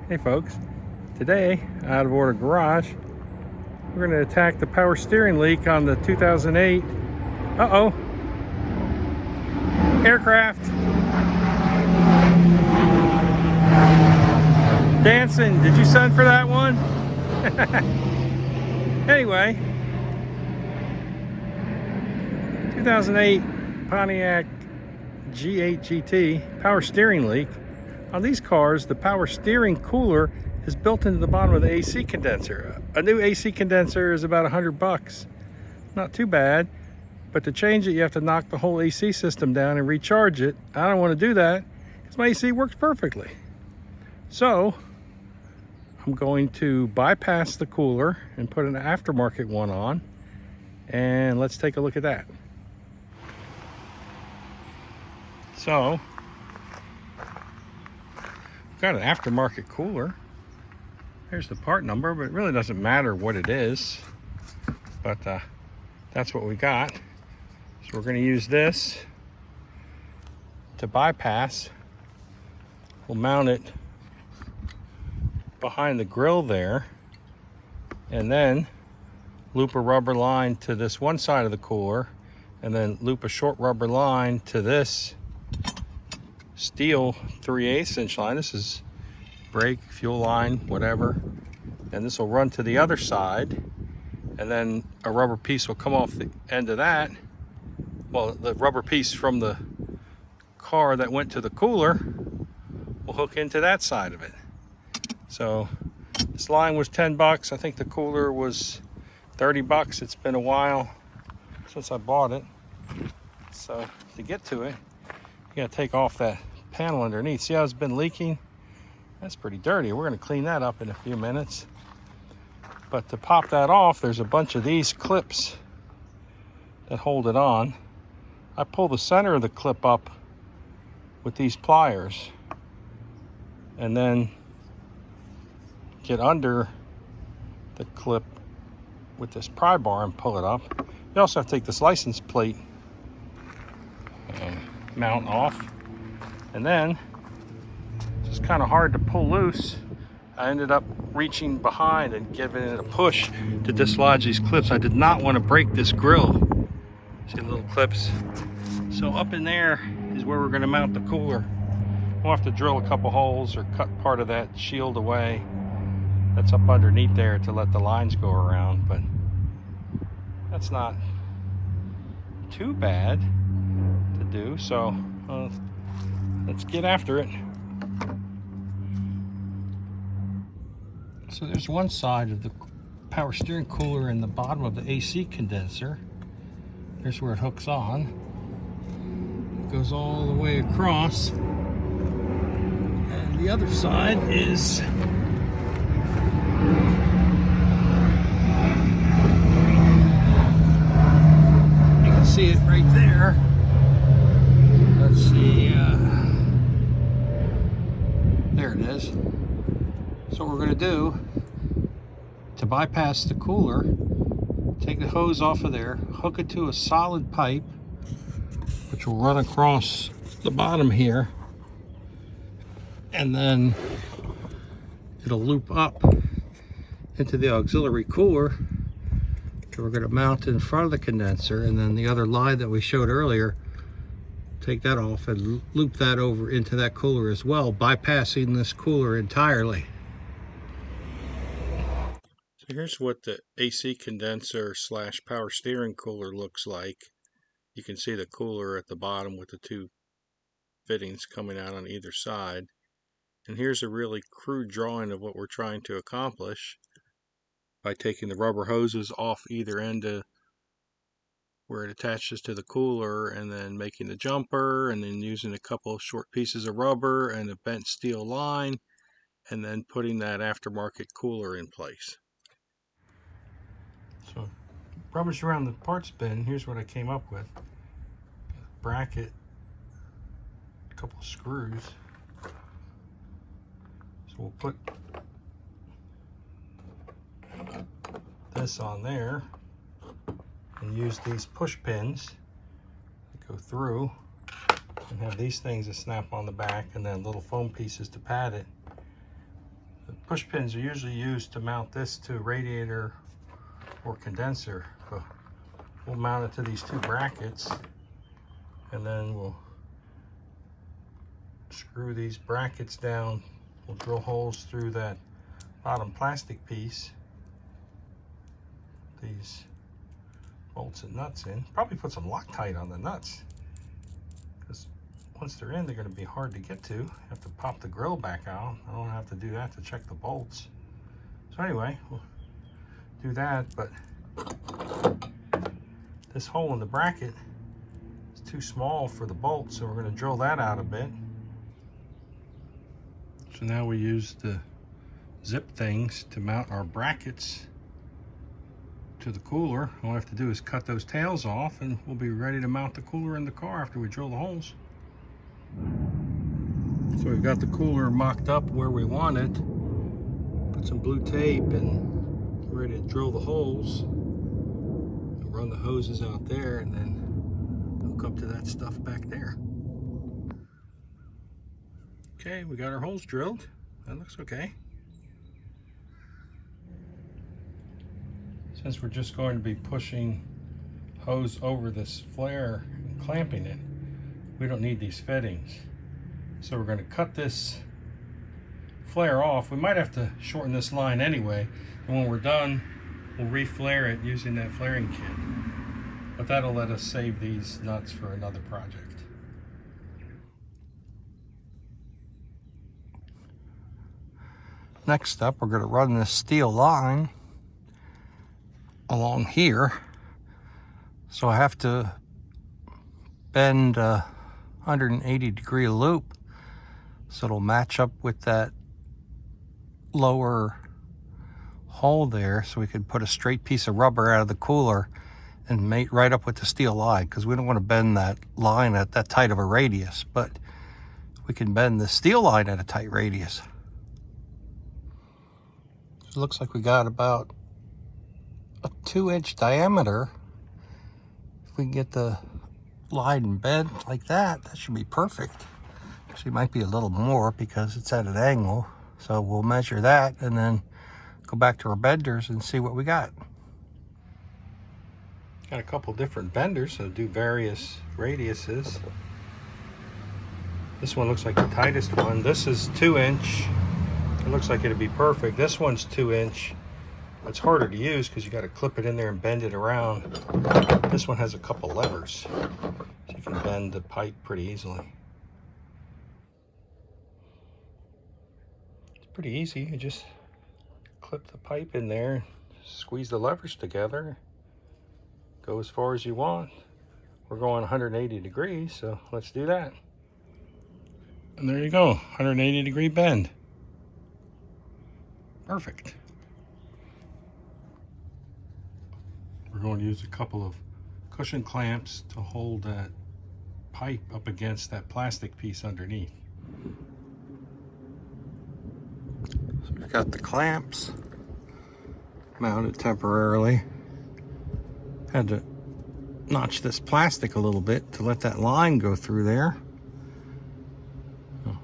Hey folks, today out of order garage we're going to attack the power steering leak on the 2008 aircraft. Dancing, did you sign for that one? Anyway, 2008 Pontiac G8 GT power steering leak. On these cars, the power steering cooler is built into the bottom of the AC condenser. A new AC condenser is about $100. Not too bad, but to change it, you have to knock the whole AC system down and recharge it. I don't want to do that because my AC works perfectly. So I'm going to bypass the cooler and put an aftermarket one on, and let's take a look at that. So got an aftermarket cooler. There's the part number, but it really doesn't matter what it is. But that's what we got. So we're going to use this to bypass. We'll mount it behind the grill there, and then loop a rubber line to this one side of the cooler, and then loop a short rubber line to this steel 3/8 inch line. This is brake, fuel line, whatever. And this will run to the other side, and then a rubber piece will come off the end of that. Well, the rubber piece from the car that went to the cooler will hook into that side of it. So this line was $10. I think the cooler was $30. It's been a while since I bought it. So to get to it, you gotta take off that panel underneath. See how it's been leaking? That's pretty dirty. We're gonna clean that up in a few minutes. But to pop that off, there's a bunch of these clips that hold it on. I pull the center of the clip up with these pliers and then get under the clip with this pry bar and pull it up. You also have to take this license plate mount off, and then it's kind of hard to pull loose. I ended up reaching behind and giving it a push to dislodge these clips. I did not want to break this grill. See the little clips? So up in there is where we're going to mount the cooler. We'll have to drill a couple holes or cut part of that shield away that's up underneath there to let the lines go around, but that's not too bad to do. So let's get after it. So there's one side of the power steering cooler in the bottom of the AC condenser. There's where it hooks on. It goes all the way across. And the other side is you can see it right there. Let's see, there it is. So what we're going to do to bypass the cooler, take the hose off of there, hook it to a solid pipe, which will run across the bottom here, and then it'll loop up into the auxiliary cooler. So we're going to mount it in front of the condenser, and then the other line that we showed earlier, take that off and loop that over into that cooler as well, bypassing this cooler entirely. So here's what the AC condenser slash power steering cooler looks like. You can see the cooler at the bottom with the two fittings coming out on either side. And here's a really crude drawing of what we're trying to accomplish by taking the rubber hoses off either end of where it attaches to the cooler, and then making the jumper, and then using a couple of short pieces of rubber and a bent steel line, and then putting that aftermarket cooler in place. So rubbers around the parts bin. Here's what I came up with: a bracket, a couple of screws. So we'll put this on there and use these push pins that go through, and have these things that snap on the back, and then little foam pieces to pad it. The push pins are usually used to mount this to a radiator or condenser, but we'll mount it to these two brackets, and then we'll screw these brackets down. We'll drill holes through that bottom plastic piece, these bolts and nuts in. Probably put some Loctite on the nuts, because once they're in, they're going to be hard to get to. Have to pop the grill back out. I don't have to do that to check the bolts. So anyway, we'll do that, but this hole in the bracket is too small for the bolt, so we're going to drill that out a bit. So now we use the zip things to mount our brackets to the cooler. All we have to do is cut those tails off, and we'll be ready to mount the cooler in the car after we drill the holes. So we've got the cooler mocked up where we want it. Put some blue tape and we're ready to drill the holes. Run the hoses out there and then hook up to that stuff back there. Okay, we got our holes drilled. That looks okay. Since we're just going to be pushing hose over this flare and clamping it, we don't need these fittings. So we're going to cut this flare off. We might have to shorten this line anyway, and when we're done, we'll re-flare it using that flaring kit. But that'll let us save these nuts for another project. Next up, we're going to run this steel line along here. So I have to bend a 180-degree loop so it'll match up with that lower hole there, so we can put a straight piece of rubber out of the cooler and mate right up with the steel line, because we don't want to bend that line at that tight of a radius, but we can bend the steel line at a tight radius. It looks like we got about a 2-inch diameter. If we can get the line bent like that, that should be perfect. Actually, might be a little more because it's at an angle. So we'll measure that and then go back to our benders and see what we got. Got a couple different benders, so do various radiuses. This one looks like the tightest one. This is 2-inch. It looks like it'd be perfect. This one's 2-inch. It's harder to use because you got to clip it in there and bend it around. This one has a couple levers, so you can bend the pipe pretty easily. It's pretty easy. You just clip the pipe in there, squeeze the levers together, go as far as you want. We're going 180 degrees, so let's do that. And there you go, 180-degree bend. Perfect. We're going to use a couple of cushion clamps to hold that pipe up against that plastic piece underneath. So we've got the clamps mounted temporarily. Had to notch this plastic a little bit to let that line go through there. Oh,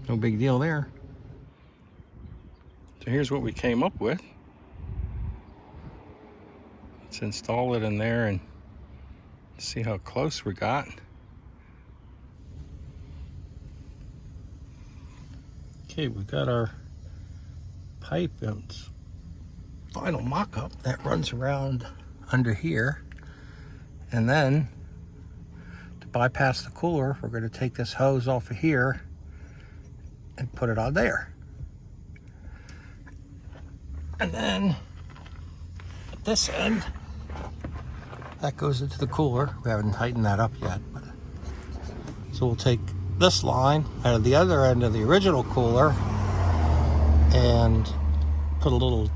no big deal there. So here's what we came up with. Let's install it in there and see how close we got. Okay, we've got our pipe and final mock-up that runs around under here. And then to bypass the cooler, we're going to take this hose off of here and put it on there. And then at this end, that goes into the cooler. We haven't tightened that up yet. So we'll take this line out of the other end of the original cooler and put a little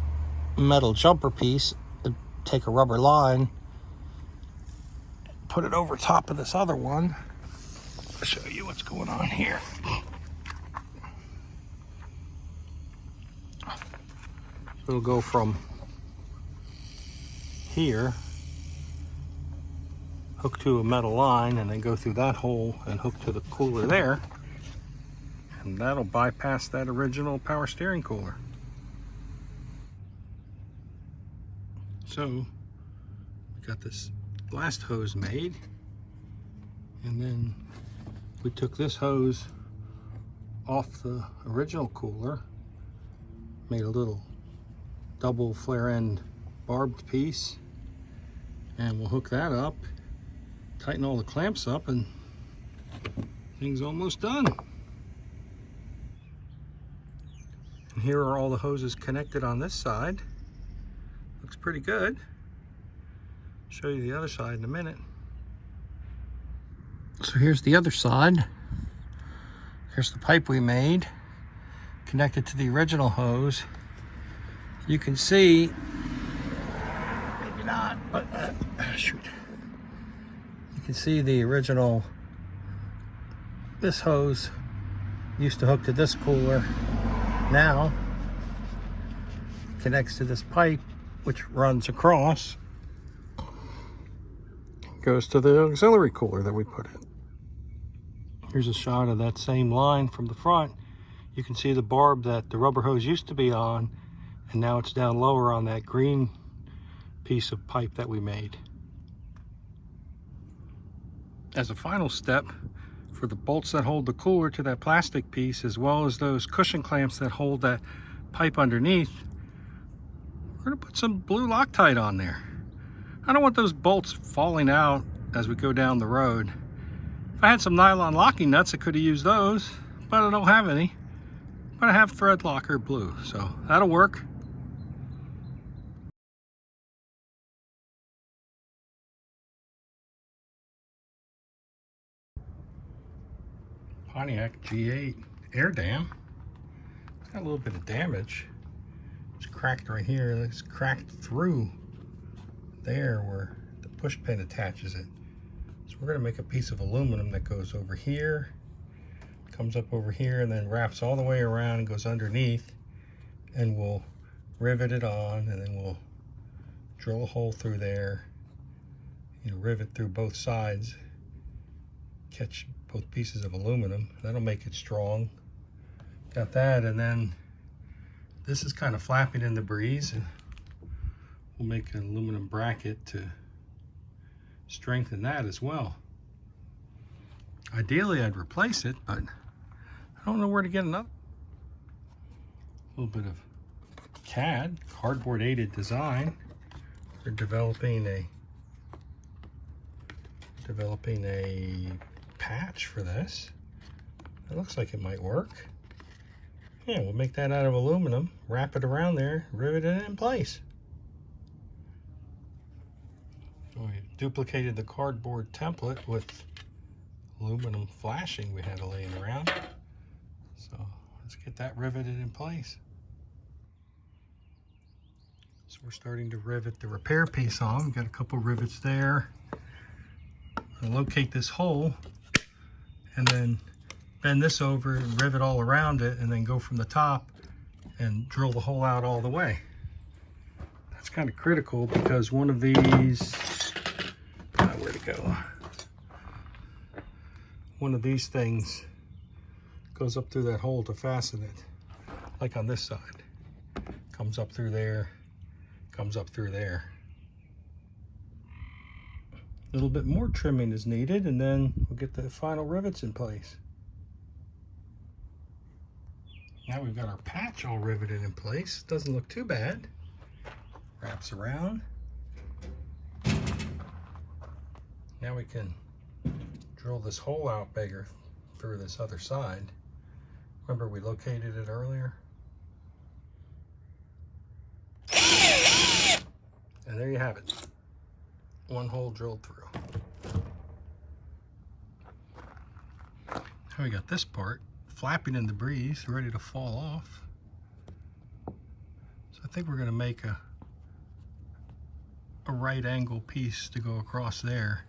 metal jumper piece and take a rubber line, put it over top of this other one. I'll show you what's going on here. It'll go from here, hook to a metal line, and then go through that hole and hook to the cooler there. and that'll bypass that original power steering cooler. So we got this last hose made, and then we took this hose off the original cooler, made a little double flare end barbed piece, and we'll hook that up, tighten all the clamps up, and thing's almost done. And here are all the hoses connected on this side. Looks pretty good. Show you the other side in a minute. So here's the other side. Here's the pipe we made, connected to the original hose. You can see, maybe not, but shoot. You can see the original, this hose used to hook to this cooler. Now it connects to this pipe, which runs across, goes to the auxiliary cooler that we put in. Here's a shot of that same line from the front. You can see the barb that the rubber hose used to be on, and now it's down lower on that green piece of pipe that we made. As a final step, for the bolts that hold the cooler to that plastic piece, as well as those cushion clamps that hold that pipe underneath, we're going to put some blue Loctite on there. I don't want those bolts falling out as we go down the road. If I had some nylon locking nuts, I could have used those, but I don't have any. But I have thread locker blue, so that'll work. Pontiac G8 air dam. It's got a little bit of damage. It's cracked right here. It's cracked through there where the push pin attaches it. So we're going to make a piece of aluminum that goes over here, comes up over here, and then wraps all the way around and goes underneath, and we'll rivet it on, and then we'll drill a hole through there, rivet through both sides, catch both pieces of aluminum. That'll make it strong. Got that, and then this is kind of flapping in the breeze, and we'll make an aluminum bracket to strengthen that as well. Ideally, I'd replace it, but I don't know where to get another. A little bit of CAD, cardboard aided design. We're developing a patch for this. It looks like it might work. Yeah, we'll make that out of aluminum, wrap it around there, rivet it in place. So we duplicated the cardboard template with aluminum flashing we had laying around. So let's get that riveted in place. So we're starting to rivet the repair piece on. We've got a couple rivets there. I'll locate this hole and then bend this over and rivet all around it, and then go from the top and drill the hole out all the way. That's kind of critical because one of these, where'd it go? One of these things goes up through that hole to fasten it, like on this side. Comes up through there, comes up through there. A little bit more trimming is needed, and then we'll get the final rivets in place. Now we've got our patch all riveted in place. Doesn't look too bad. Wraps around. Now we can drill this hole out bigger through this other side. Remember we located it earlier? And there you have it. One hole drilled through. Now we got this part flapping in the breeze, ready to fall off. So I think we're going to make a right angle piece to go across there,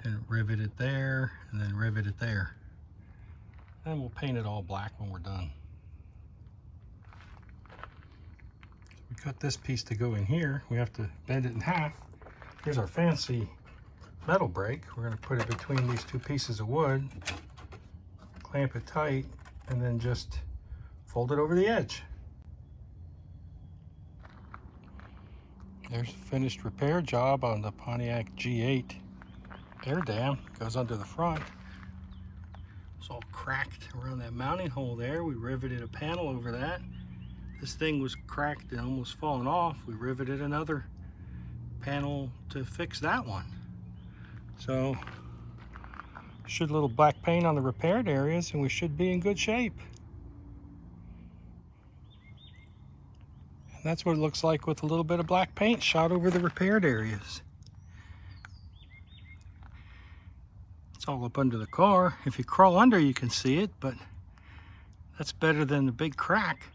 and rivet it there, and then rivet it there. And we'll paint it all black when we're done. So we cut this piece to go in here. We have to bend it in half. Here's our fancy metal brake. We're going to put it between these two pieces of wood, clamp it tight, and then just fold it over the edge. There's a finished repair job on the Pontiac G8 air dam. Goes under the front. It's all cracked around that mounting hole there. We riveted a panel over that. This thing was cracked and almost falling off. We riveted another panel to fix that one. So should a little black paint on the repaired areas and we should be in good shape. And that's what it looks like with a little bit of black paint shot over the repaired areas. It's all up under the car. If you crawl under, you can see it, but that's better than the big crack.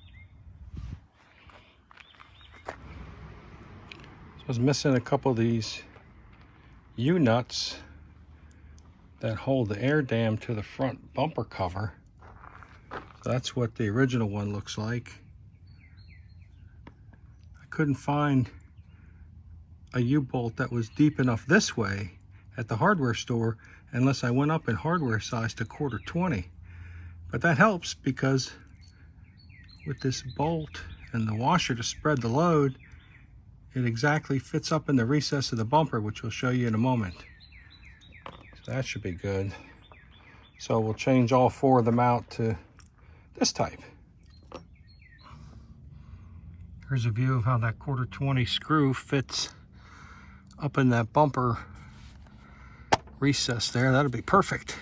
So I was missing a couple of these U-nuts that hold the air dam to the front bumper cover. So that's what the original one looks like. I couldn't find a U-bolt that was deep enough this way at the hardware store unless I went up in hardware size to 1/4-20. But that helps because with this bolt and the washer to spread the load, it exactly fits up in the recess of the bumper, which we'll show you in a moment. So that should be good. So we'll change all 4 of them out to this type. Here's a view of how that 1/4-20 screw fits up in that bumper recess there. That'll be perfect.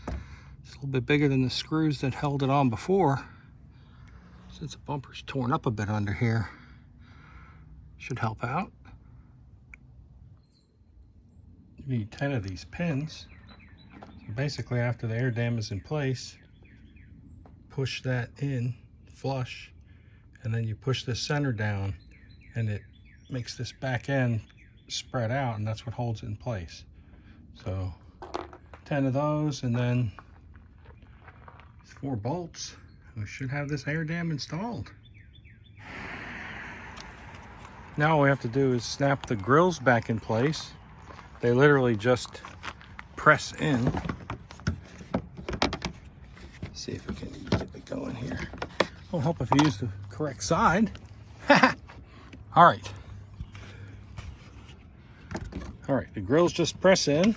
It's a little bit bigger than the screws that held it on before. Since the bumper's torn up a bit under here, should help out. You need 10 of these pins. So basically, after the air dam is in place, push that in flush, and then you push the center down, and it makes this back end spread out, and that's what holds it in place. So 10 of those, and then 4 bolts. We should have this air dam installed. Now all we have to do is snap the grills back in place. They literally just press in. Let's see if we can get it going here. It'll help if you use the correct side. All right. All right, the grills just press in.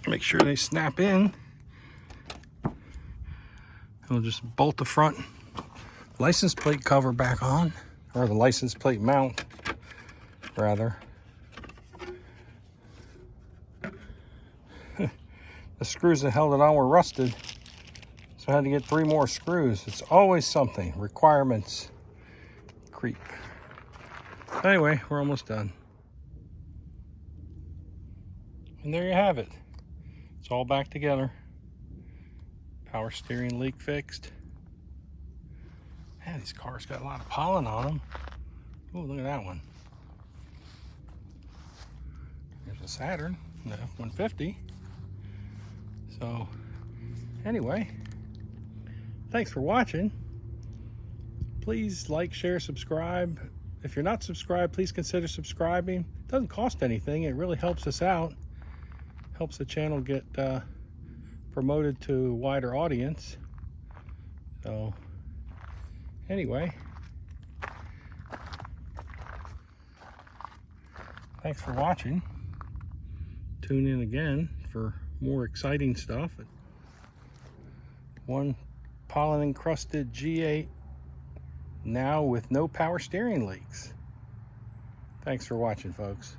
Make sure they snap in. We'll just bolt the front license plate cover back on, or the license plate mount, rather. The screws that held it on were rusted, so I had to get 3 more screws. It's always something. Requirements creep. Anyway, we're almost done. And there you have it. It's all back together. Power steering leak fixed. Man, these cars got a lot of pollen on them. Oh, look at that one. There's a Saturn, the F-150. So, anyway, thanks for watching. Please like, share, subscribe. If you're not subscribed, please consider subscribing. It doesn't cost anything. It really helps us out. Helps the channel get promoted to a wider audience. So anyway, thanks for watching. Tune in again for more exciting stuff. One pollen encrusted G8 now with no power steering leaks. Thanks for watching, folks.